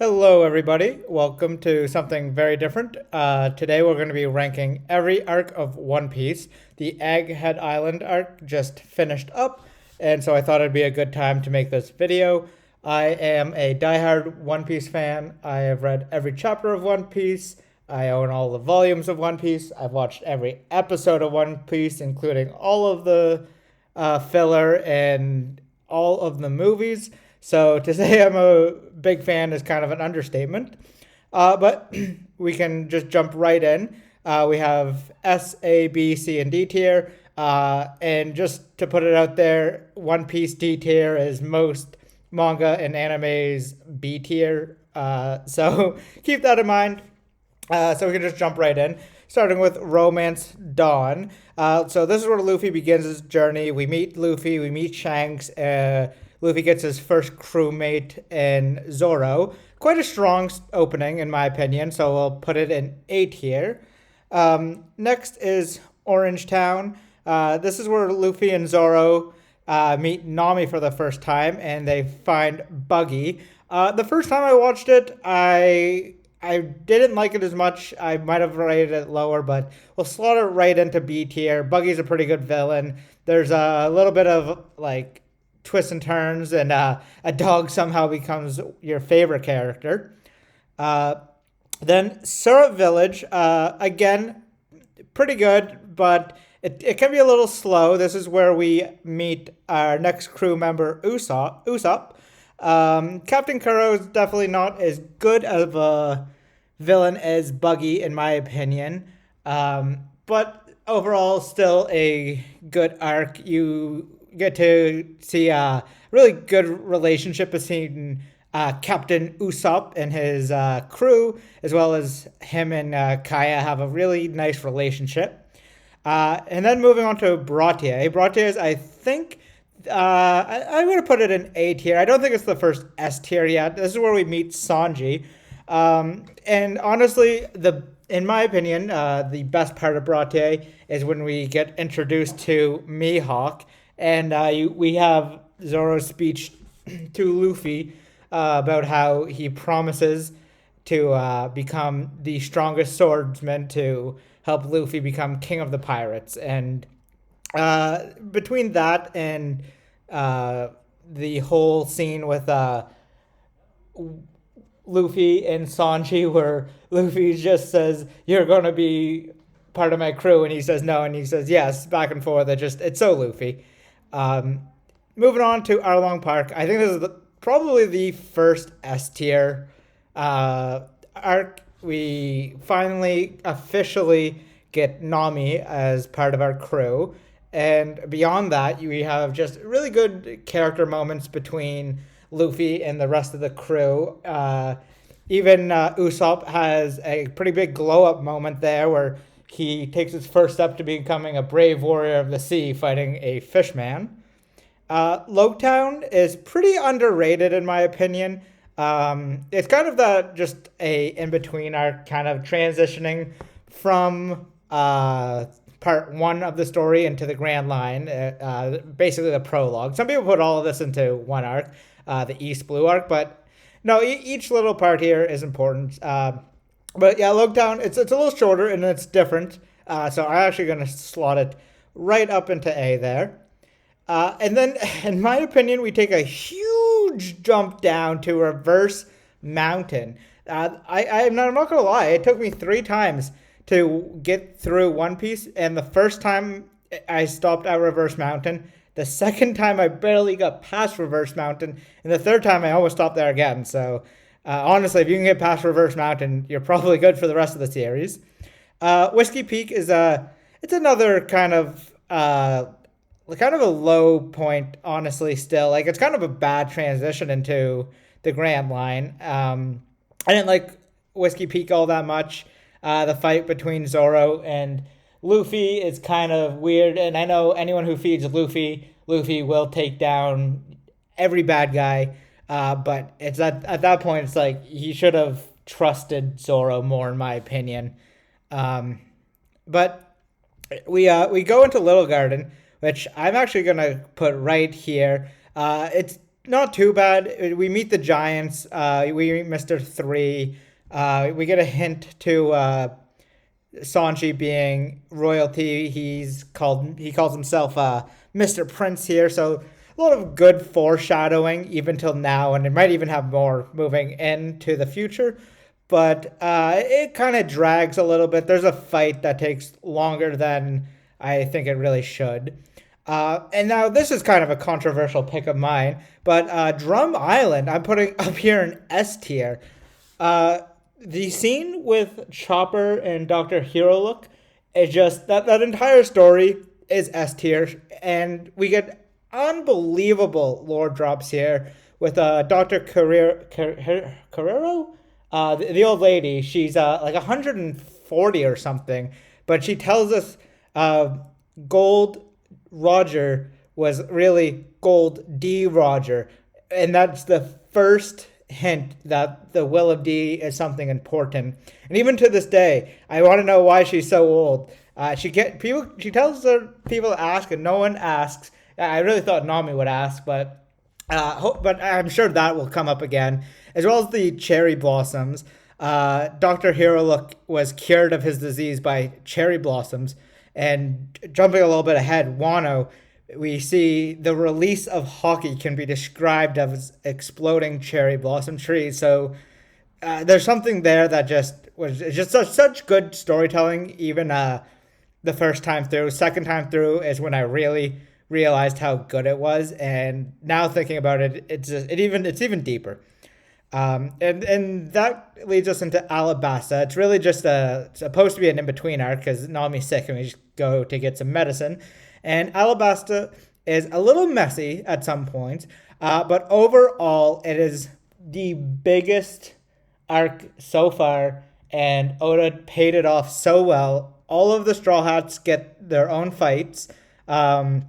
Hello, everybody. Welcome to something very different. Today, we're going to be ranking every arc of One Piece. The Egghead Island arc just finished up, and so I thought it'd be a good time to make this video. I am a diehard One Piece fan. I have read every chapter of One Piece. I own all the volumes of One Piece. I've watched every episode of One Piece, including all of the filler and all of the movies. So to say I'm a big fan is kind of an understatement. But we can just jump right in. We have S, A, B, C, and D tier. And just to put it out there, One Piece D tier is most manga and anime's B tier. So keep that in mind. So we can just jump right in, starting with Romance Dawn. So this is where Luffy begins his journey. We meet Luffy, we meet Shanks. Luffy gets his first crewmate in Zoro. Quite a strong opening, in my opinion, so we'll put it in A tier. Next is Orange Town. This is where Luffy and Zoro meet Nami for the first time, and they find Buggy. The first time I watched it, I didn't like it as much. I might have rated it lower, but we'll slot it right into B tier. Buggy's a pretty good villain. There's a little bit of like twists and turns, and a dog somehow becomes your favorite character. Then Syrup Village, again, pretty good, but it can be a little slow. This is where we meet our next crew member, Usopp. Captain Kuro is definitely not as good of a villain as Buggy, in my opinion. But overall, still a good arc. You get to see a really good relationship between Captain Usopp and his crew, as well as him and Kaya have a really nice relationship. And then moving on to Brautier. Brautier is, I think, I'm going to put it in A tier. I don't think it's the first S tier yet. This is where we meet Sanji. And honestly, in my opinion, the best part of Brautier is when we get introduced to Mihawk, and we have Zoro's speech to Luffy about how he promises to become the strongest swordsman to help Luffy become king of the pirates. And between that and the whole scene with Luffy and Sanji, where Luffy just says, "You're going to be part of my crew," and he says no, and he says yes, back and forth. It's so Luffy. Moving on to Arlong Park, I think this is probably the first S tier arc. We finally officially get Nami as part of our crew. And beyond that, we have just really good character moments between Luffy and the rest of the crew. Even Usopp has a pretty big glow up moment there where he takes his first step to becoming a brave warrior of the sea fighting a fishman. Logtown is pretty underrated in my opinion. It's kind of just a in between arc, kind of transitioning from part one of the story into the Grand Line, basically the prologue. Some people put all of this into one arc, the East Blue arc, but no, each little part here is important. But yeah, Logtown, it's a little shorter and it's different. So I'm actually going to slot it right up into A there. And then, in my opinion, we take a huge jump down to Reverse Mountain. I'm not going to lie, it took me 3 times to get through One Piece, and the first time I stopped at Reverse Mountain, the second time I barely got past Reverse Mountain, and the third time I almost stopped there again. So honestly, if you can get past Reverse Mountain, you're probably good for the rest of the series. Whiskey Peak is it's another kind of a low point, honestly. Still, like it's kind of a bad transition into the Grand Line. I didn't like Whiskey Peak all that much. The fight between Zoro and Luffy is kind of weird, and I know anyone who feeds Luffy will take down every bad guy. But it's at that point, it's like he should have trusted Zoro more, in my opinion. But we go into Little Garden, which I'm actually gonna put right here. It's Not too bad. We meet the Giants. We meet Mister Three. We get a hint to Sanji being royalty. He calls himself Mr. Prince here. So a lot of good foreshadowing even till now, and it might even have more moving into the future. But it kind of drags a little bit. There's a fight that takes longer than I think it really should. And now this is kind of a controversial pick of mine, but Drum Island I'm putting up here in S tier. Uh, the scene with Chopper and Dr. Hero Look is just that entire story is S tier, and we get unbelievable lore drops here with Dr. Carrero, the old lady. She's like 140 or something, but she tells us Gold Roger was really Gold D Roger, and that's the first hint that the will of D is something important. And even to this day, I want to know why she's so old. She get people. She tells her people to ask, and no one asks. I really thought Nami would ask, but I'm sure that will come up again, as well as the cherry blossoms. Dr. Hero Look was cured of his disease by cherry blossoms. And jumping a little bit ahead, Wano, we see the release of hockey can be described as exploding cherry blossom trees. So there's something there that just was just such good storytelling. Even the first time through, second time through is when I really realized how good it was. And now thinking about it, it's even deeper. And that leads us into Alabasta. It's really just supposed to be an in between arc because Nami's sick and we just go to get some medicine. And Alabasta is a little messy at some points, but overall, it is the biggest arc so far, and Oda paid it off so well. All of the Straw Hats get their own fights. Usopp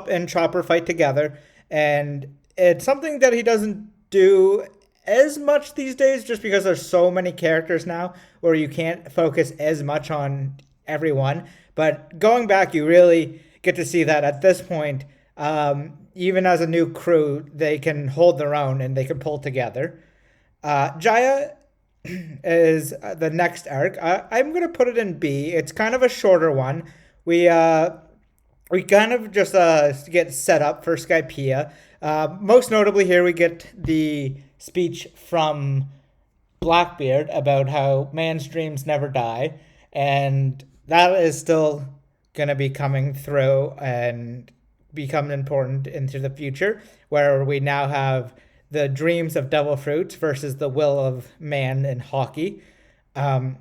and Chopper fight together, and it's something that he doesn't do as much these days just because there's so many characters now where you can't focus as much on everyone. But going back, you really get to see that at this point, even as a new crew, they can hold their own and they can pull together. Jaya is the next arc. I'm going to put it in B. It's kind of a shorter one. We kind of just get set up for Skypiea. Most notably here, we get the speech from Blackbeard about how man's dreams never die. And that is still going to be coming through and become important into the future, where we now have the dreams of devil fruits versus the will of man in hockey. But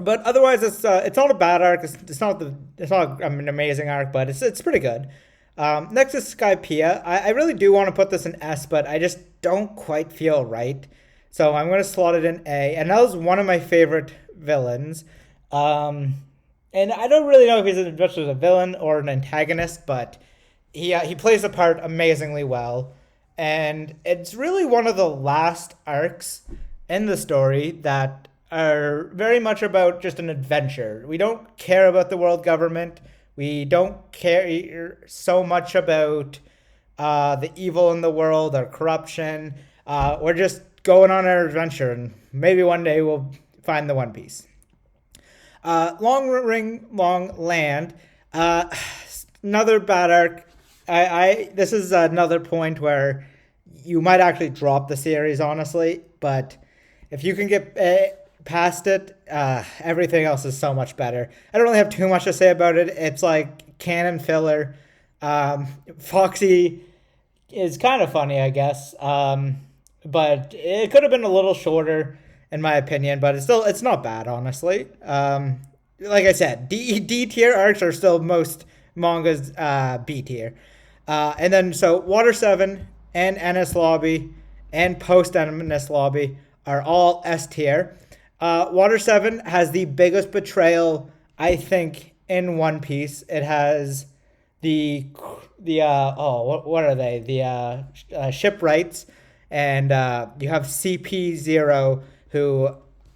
otherwise, it's not a bad arc. It's not an amazing arc, but it's pretty good. Next is Skypiea. I really do want to put this in S, but I just don't quite feel right. So I'm going to slot it in A. And that was one of my favorite villains. And I don't really know if he's much as a villain or an antagonist, but he plays the part amazingly well. And it's really one of the last arcs in the story that are very much about just an adventure. We don't care about the world government. We don't care so much about the evil in the world or corruption. We're just going on our adventure, and maybe one day we'll find the One Piece. Long Ring, Long Land. Another bad arc. This is another point where you might actually drop the series, honestly. But if you can get past it, everything else is so much better. I don't really have too much to say about it. It's like canon filler. Foxy is kind of funny, I guess. But it could have been a little shorter, in my opinion. But it's not bad, honestly. Like I said, D tier arcs are still most mangas B tier. And then so Water 7 and NS Lobby and post NS Lobby are all S tier. Water 7 has the biggest betrayal, I think, in One Piece. It has what are they? The shipwrights, and you have CP0 who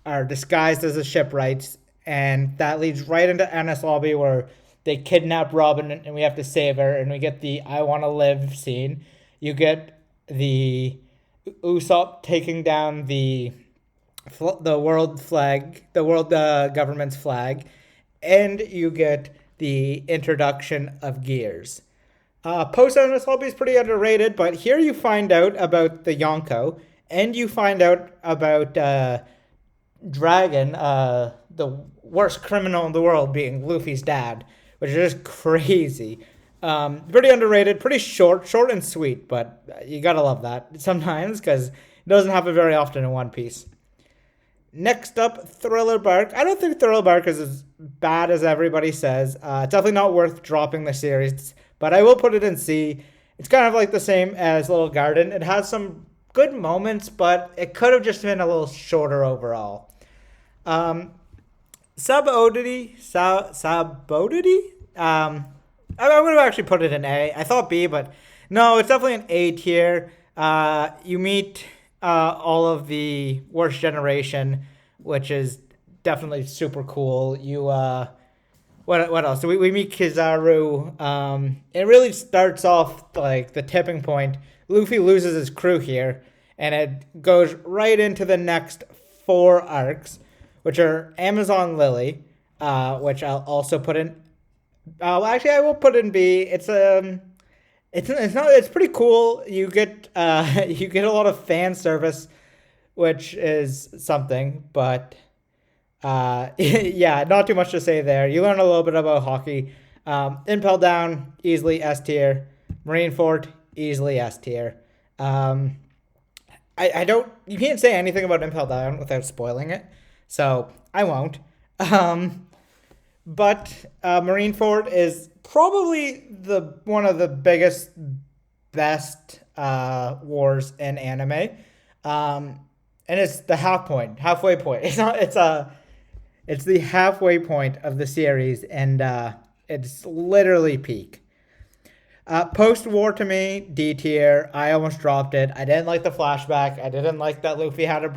are disguised as the shipwrights, and that leads right into NS Lobby where they kidnap Robin and we have to save her, and we get the I Want to Live scene. You get the Usopp taking down the world flag, the world government's flag, and you get the introduction of Gears. Post on this hobby is pretty underrated, but here you find out about the Yonko, and you find out about Dragon, the worst criminal in the world, being Luffy's dad, which is just crazy. Pretty underrated, pretty short and sweet, but you gotta love that sometimes because it doesn't happen very often in One Piece. Next up, Thriller Bark. I don't think Thriller Bark is as bad as everybody says. Definitely not worth dropping the series, but I will put it in C. It's kind of like the same as Little Garden. It has some good moments, but it could have just been a little shorter overall. Sub-Odity? I would have actually put it in A. I thought B, but no, it's definitely an A tier. You meet all of the worst generation, which is definitely super cool. You what else? So we meet Kizaru. It really starts off like the tipping point. Luffy loses his crew here, and it goes right into the next 4 arcs, which are Amazon Lily, which I'll also put in. Actually, I will put in B. It's pretty cool. You get you get a lot of fan service, which is something, but yeah, not too much to say there. You learn a little bit about hockey. Impel Down, easily S tier. Marineford, easily S tier. I don't. You can't say anything about Impel Down without spoiling it, so I won't. But Marineford is probably the one of the biggest, best wars in anime, and it's the halfway point. It's not. It's the halfway point of the series, and it's literally peak. Post-war to me, D tier. I almost dropped it. I didn't like the flashback. I didn't like that Luffy had a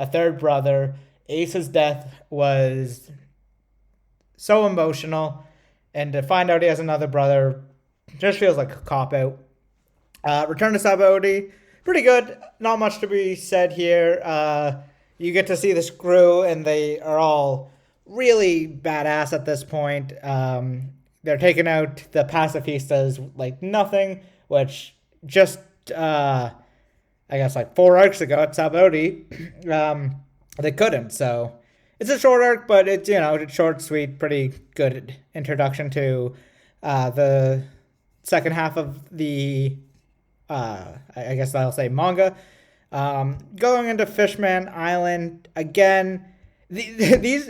third brother. Ace's death was so emotional, and to find out he has another brother just feels like a cop out. Return to Sabaody, pretty good. Not much to be said here. You get to see this crew, and they are all really badass at this point. They're taking out the pacifistas like nothing, which just I guess like 4 arcs ago at Sabaody, they couldn't. So it's a short arc, but it's short, sweet, pretty good introduction to the second half of the, I guess I'll say manga. Going into Fishman Island again. So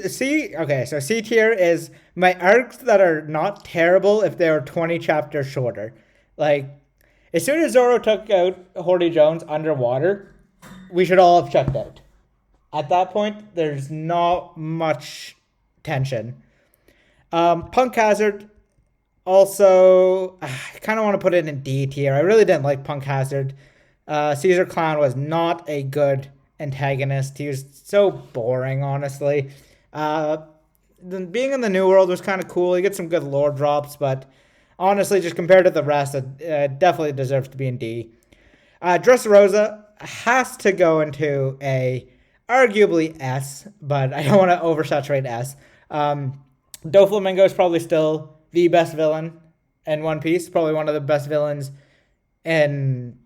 C tier is my arcs that are not terrible if they were 20 chapters shorter. Like, as soon as Zoro took out Horty Jones underwater, we should all have checked out. At that point, there's not much tension. Punk Hazard, also, I kind of want to put it in D tier. I really didn't like Punk Hazard. Caesar Clown was not a good antagonist. He was so boring, honestly. Being in the New World was kind of cool. You get some good lore drops, but honestly, just compared to the rest, it definitely deserves to be in D. Dressrosa has to go into a arguably S, but I don't want to oversaturate S. Doflamingo is probably still the best villain in One Piece. Probably one of the best villains in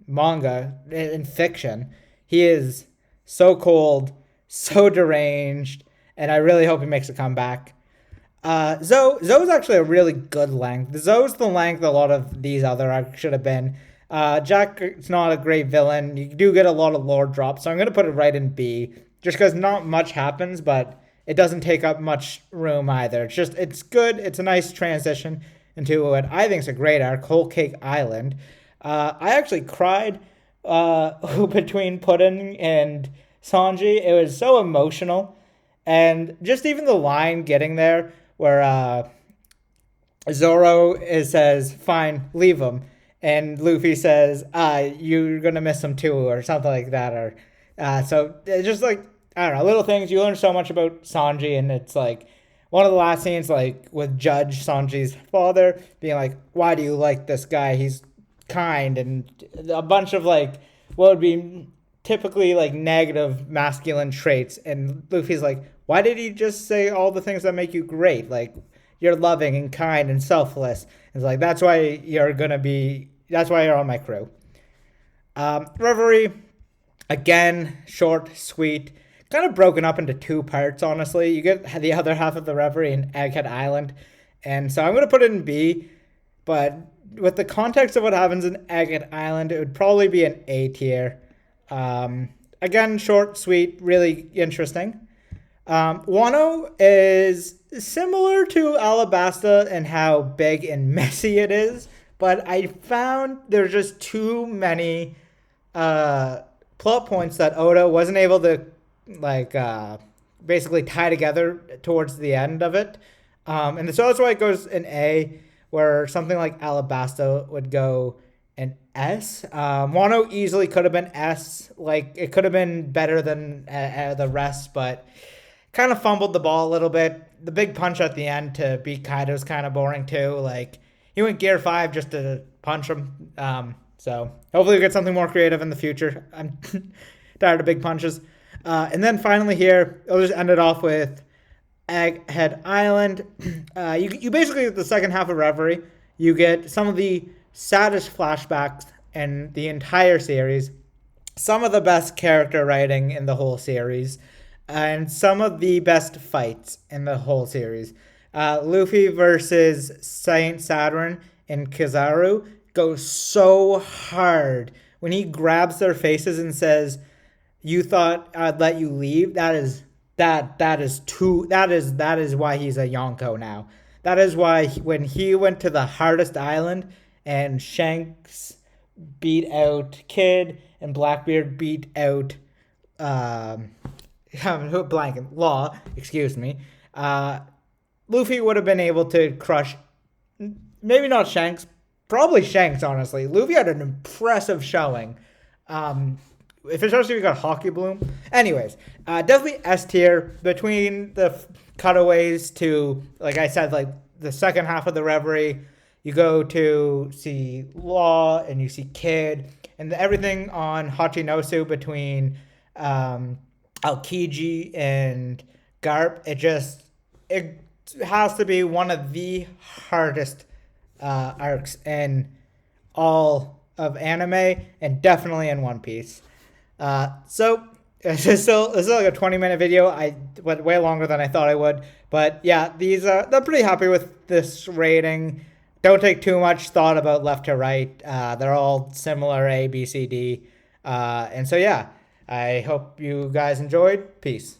manga, in fiction. He is so cold, so deranged, and I really hope he makes a comeback. Zoe's actually a really good length. Zoe's the length a lot of these other arcs should have been. Jack's not a great villain. You do get a lot of lore drops, so I'm going to put it right in B, just because not much happens, but it doesn't take up much room either. It's good. It's a nice transition into what I think is a great arc, Whole Cake Island. I actually cried between Puddin and Sanji. It was so emotional. And just even the line getting there where Zoro says, fine, leave him. And Luffy says, you're going to miss him too, or something like that. Or so it's just like, I don't know, little things. You learn so much about Sanji, and it's like one of the last scenes, like with Judge, Sanji's father, being like, why do you like this guy? He's kind and a bunch of like what would be typically like negative masculine traits. And Luffy's like, why did he just say all the things that make you great? Like you're loving and kind and selfless. It's like that's why you're gonna be. That's why you're on my crew. Reverie, again, short, sweet, kind of broken up into two parts. Honestly, you get the other half of the Reverie in Egghead Island, and so I'm gonna put it in B. But with the context of what happens in Egghead Island, it would probably be an A tier. Again, short, sweet, really interesting. Wano is similar to Alabasta in how big and messy it is, but I found there's just too many plot points that Oda wasn't able to like basically tie together towards the end of it, and so that's why it goes in A, where something like Alabasta would go an S. Wano easily could have been S. Like it could have been better than the rest, but kind of fumbled the ball a little bit. The big punch at the end to beat Kaido is kind of boring too. Like he went Gear 5 just to punch him. So hopefully we get something more creative in the future. I'm tired of big punches. And then finally here, I'll just end it off with Egghead Island. You basically get the second half of Reverie. You get some of the saddest flashbacks in the entire series, some of the best character writing in the whole series, and some of the best fights in the whole series. Luffy versus Saint Saturn and Kizaru goes so hard when he grabs their faces and says, "You thought I'd let you leave?" That is why he's a Yonko now. That is why when he went to the hardest island and Shanks beat out Kid and Blackbeard beat out blanking Law, excuse me. Luffy would have been able to crush, maybe not Shanks, probably Shanks, honestly. Luffy had an impressive showing. If especially we got Hockey Bloom. Anyways, definitely S tier between the cutaways to, like I said, like the second half of the Reverie. You go to see Law and you see Kid and everything on Hachinosu between Aokiji and Garp. It has to be one of the hardest arcs in all of anime and definitely in One Piece. So this is like a 20-minute video. I went way longer than I thought I would, but yeah, they're pretty happy with this rating. Don't take too much thought about left to right. They're all similar, A, B, C, D, and so yeah, I hope you guys enjoyed. Peace.